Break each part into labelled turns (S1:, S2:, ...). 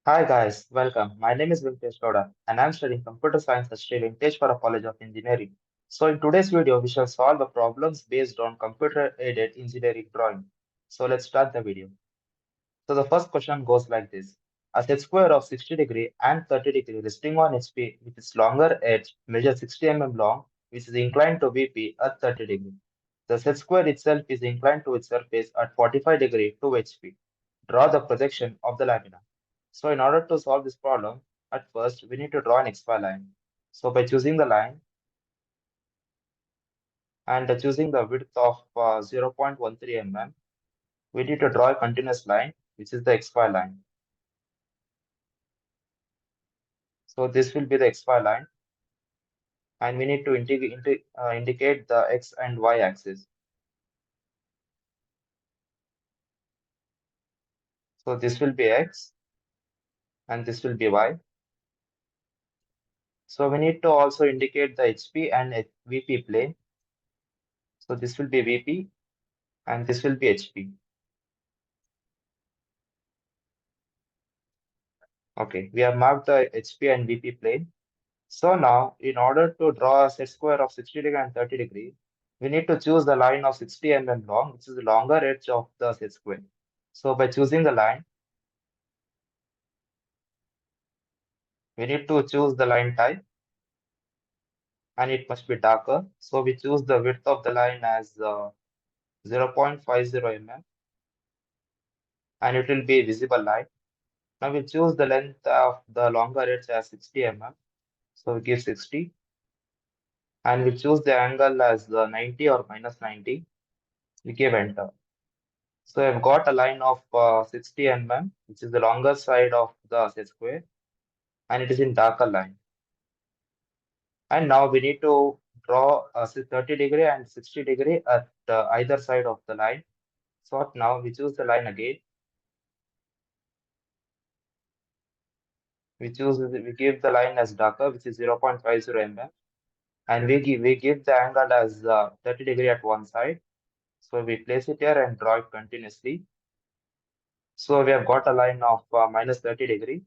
S1: Hi guys, welcome. My name is Vintesh Gowda and I'm studying computer science at Sri Venkateshwara College of Engineering. So in today's video, we shall solve the problems based on computer-aided engineering drawing. So let's start the video. So the first question goes like this. A set square of 60 degree and 30 degree resting on HP with its longer edge measures 60 long, which is inclined to VP at 30 degree. The set square itself is inclined to its surface at 45 degree to HP. Draw the projection of the lamina. So in order to solve this problem, at first we need to draw an XY line. So by choosing the line and choosing the width of 0.13 mm, we need to draw a continuous line, which is the XY line. So this will be the XY line, and we need to indicate the X and Y axis. So this will be X, and this will be Y. So we need to also indicate the HP and VP plane. So this will be VP, and this will be HP. Okay, we have marked the HP and VP plane. So now, in order to draw a set square of 60 degree and 30 degree, we need to choose the line of 60 long, which is the longer edge of the set square. So by choosing the line, we need to choose the line type, and it must be darker. So we choose the width of the line as 0.50 mm, and it will be a visible line. Now we choose the length of the longer edge as 60 mm. So we give 60, and we choose the angle as 90 or minus 90. We give enter. So I've got a line of 60 mm, which is the longer side of the set square, and it is in darker line. And now we need to draw a 30 degree and 60 degree at either side of the line. So now we choose the line again. We give the line as darker, which is 0.50 mm, and we give the angle as 30 degree at one side. So we place it here and draw it continuously. So we have got a line of minus 30 degree.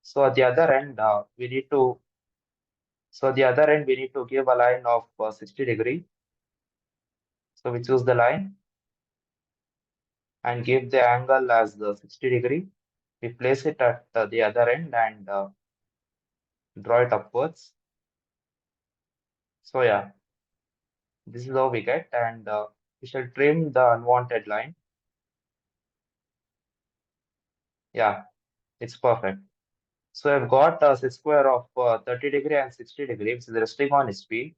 S1: So at the other end, we need to give a line of 60 degree. So we choose the line and give the angle as the 60 degree. We place it at the other end and draw it upwards. So yeah, this is how we get, and we shall trim the unwanted line. Yeah, it's perfect. So I've got a set square of 30 degree and 60 degree, which is resting on SP.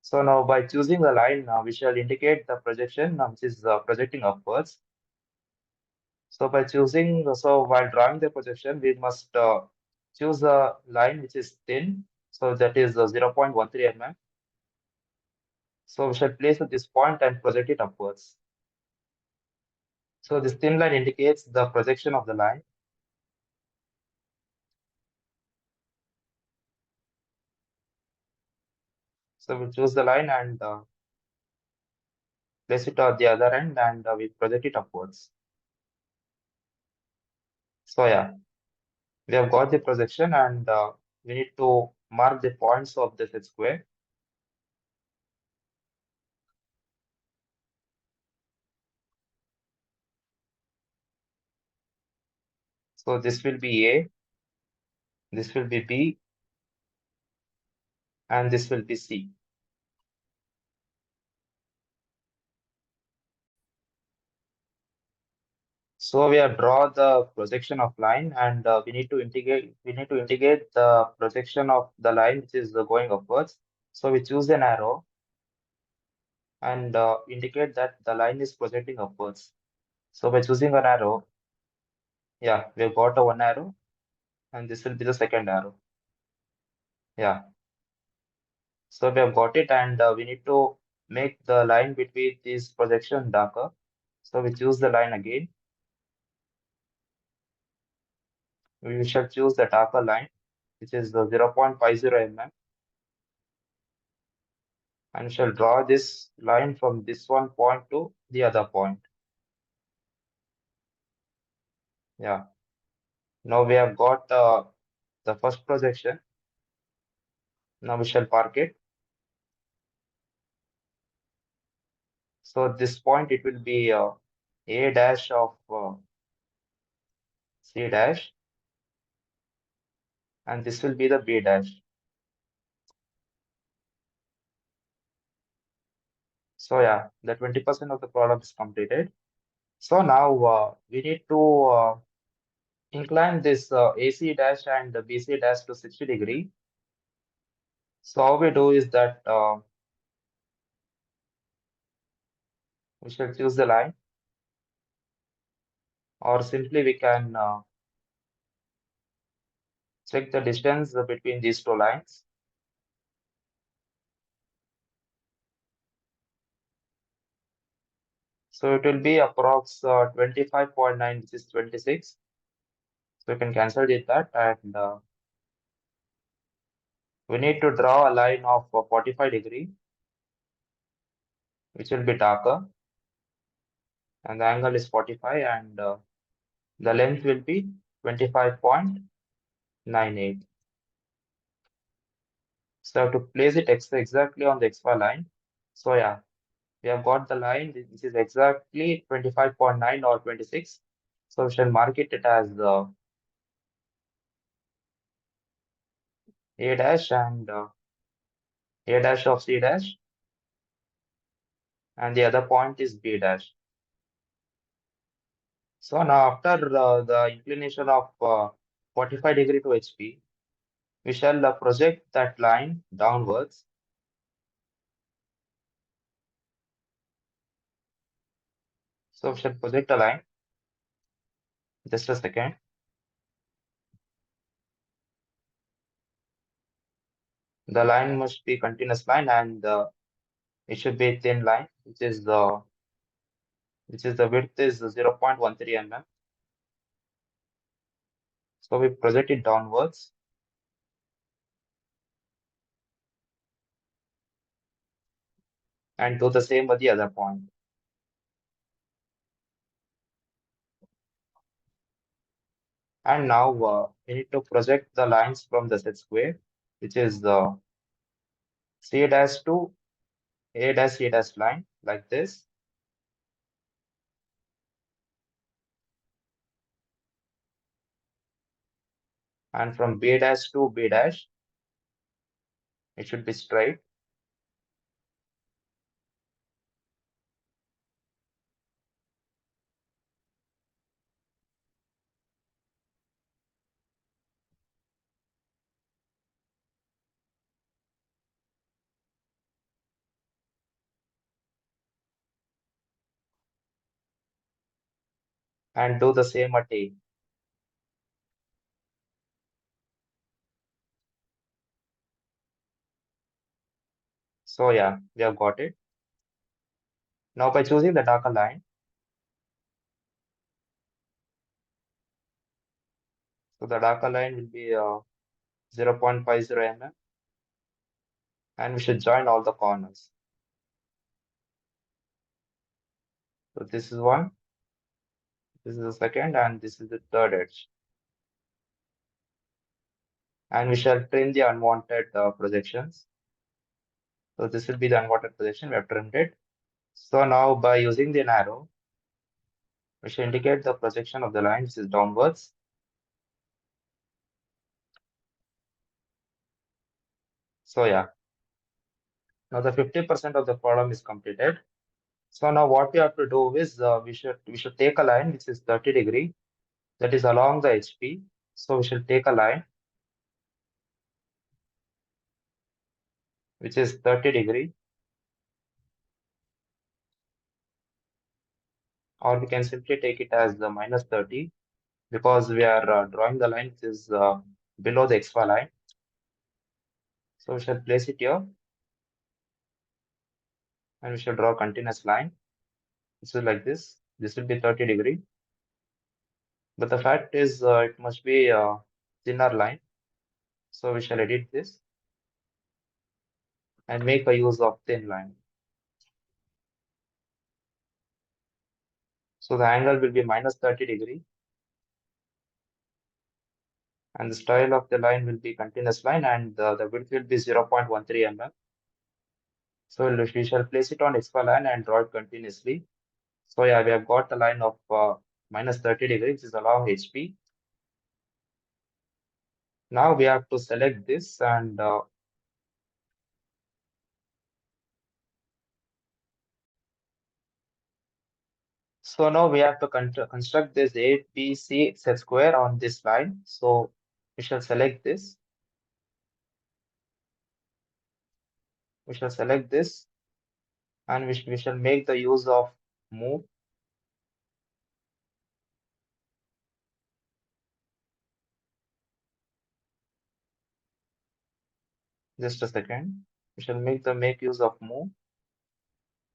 S1: So now by choosing the line, we shall indicate the projection, which is projecting upwards. So while drawing the projection, we must choose a line which is thin. So that is 0.13 mm. So we shall place at this point and project it upwards. So this thin line indicates the projection of the line. So we choose the line and place it at the other end, and we project it upwards. So yeah, we have got the projection, and we need to mark the points of the set square. So this will be A, this will be B, and this will be C. So we have draw the projection of line, and we need to integrate. We need to integrate the projection of the line which is going upwards. So we choose an arrow and indicate that the line is projecting upwards. So by choosing an arrow, yeah, we've got a one arrow, and this will be the second arrow. Yeah. So we have got it, and we need to make the line between these projection darker. So we choose the line again. We shall choose the darker line, which is the 0.50 mm, and shall draw this line from this one point to the other point. Yeah. Now we have got the first projection. Now we shall park it. So at this point it will be A dash of C dash, and this will be the B dash. So yeah, the 20% of the problem is completed. So now we need to incline this AC dash and the BC dash to 60 degree. So how we do is that we shall choose the line, or simply we can check the distance between these two lines. So it will be approx 25.9, which is 26. So you can cancel it that, and we need to draw a line of 45 degree, which will be darker, and the angle is 45, and the length will be 25.98. So I have to place it exactly on the XY line. So yeah, we have got the line. This is exactly 25.9 or 26. So we shall mark it as A dash and A dash of C dash, and the other point is B dash. So now after the inclination of 45 degree to HP, we shall project that line downwards. So we shall project a line. Just a second. The line must be continuous line, and it should be a thin line, which is the width is 0.13 mm. So we project it downwards, and do the same with the other point. And now we need to project the lines from the set square, which is the C dash to A dash C dash line, like this. And from B dash to B dash, it should be straight. And do the same at A. So yeah, we have got it. Now by choosing the darker line, so the darker line will be 0.50 mm, and we should join all the corners. So this is one, this is the second, and this is the third edge. And we shall trim the unwanted projections. So this will be the unwanted projection. We have trimmed it. So now by using the arrow, we shall indicate the projection of the line, which is downwards. So yeah, now the 50% of the problem is completed. So now what we have to do is we should take a line which is 30 degree, that is along the HP. So we should take a line which is 30 degree, or we can simply take it as the minus 30, because we are drawing the line which is below the XY line. So we shall place it here, and we shall draw a continuous line. This is like this. This will be 30 degree. But the fact is it must be a thinner line. So we shall edit this and make a use of thin line. So the angle will be minus 30 degree. And the style of the line will be continuous line, and the width will be 0.13 mm. So we shall place it on XY line and draw it continuously. So yeah, we have got the line of minus 30 degrees is along HP. Now we have to select this, and so now we have to construct this ABC set square on this line. So we shall select this. We shall select this, and we shall make the use of move. Just a second. We shall make use of move.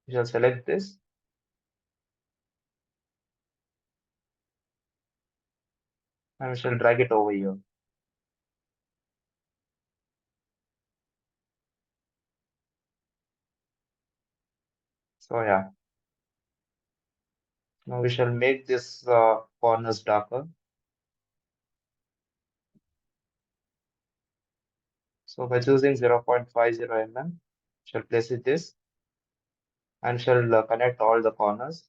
S1: We shall select this, and we shall drag it over here. So yeah, now we shall make this corners darker. So by choosing 0.50 mm, shall place it this, and shall connect all the corners.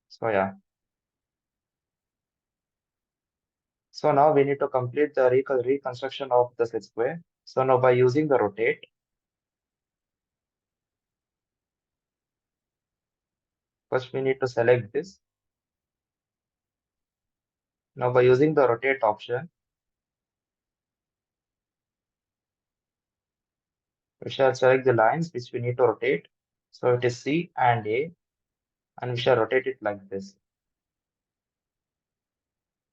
S1: So yeah. So now we need to complete the reconstruction of the set square. So now by using the rotate, first we need to select this. Now by using the rotate option, we shall select the lines which we need to rotate. So it is C and A, and we shall rotate it like this.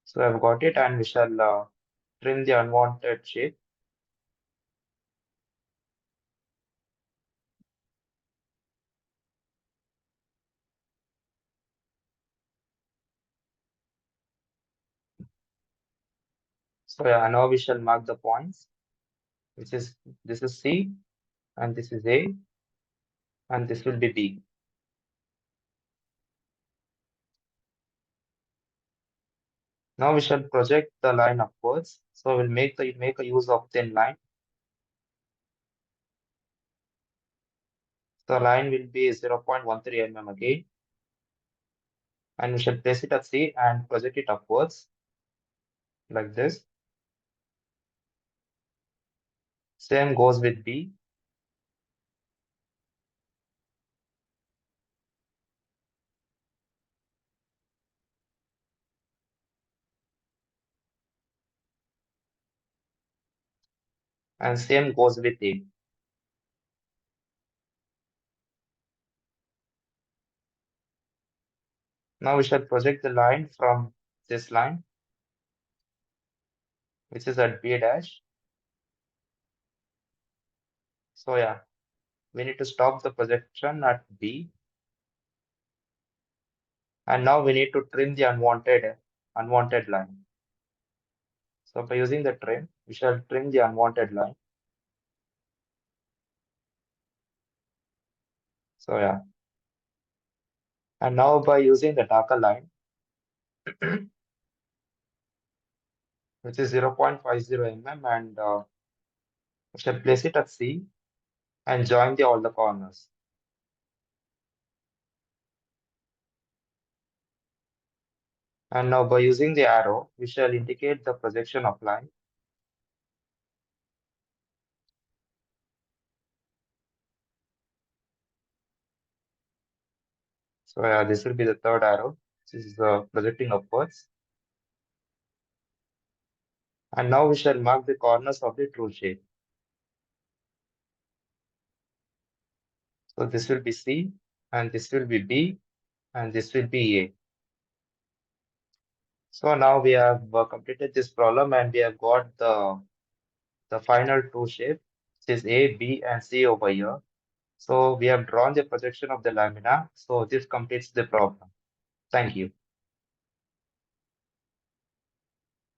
S1: So I've got it, and we shall trim the unwanted shape. So yeah, now we shall mark the points, which is this is C, and this is A, and this will be B. Now we shall project the line upwards. So we'll make a use of thin line. The line will be 0.13 mm again, and we shall place it at C and project it upwards like this. Same goes with B. And same goes with A. Now we shall project the line from this line, which is at B dash. So yeah, we need to stop the projection at B. And now we need to trim the unwanted line. So by using the trim, we shall trim the unwanted line. So yeah, and now by using the darker line, which is 0.50 mm, and we shall place it at C and join all the corners. And now by using the arrow, we shall indicate the projection of line. So yeah, this will be the third arrow. This is projecting upwards. And now we shall mark the corners of the true shape. So this will be C, and this will be B, and this will be A. So now we have completed this problem, and we have got the final two shape, which is A, B, and C over here. So we have drawn the projection of the lamina. So this completes the problem. Thank you.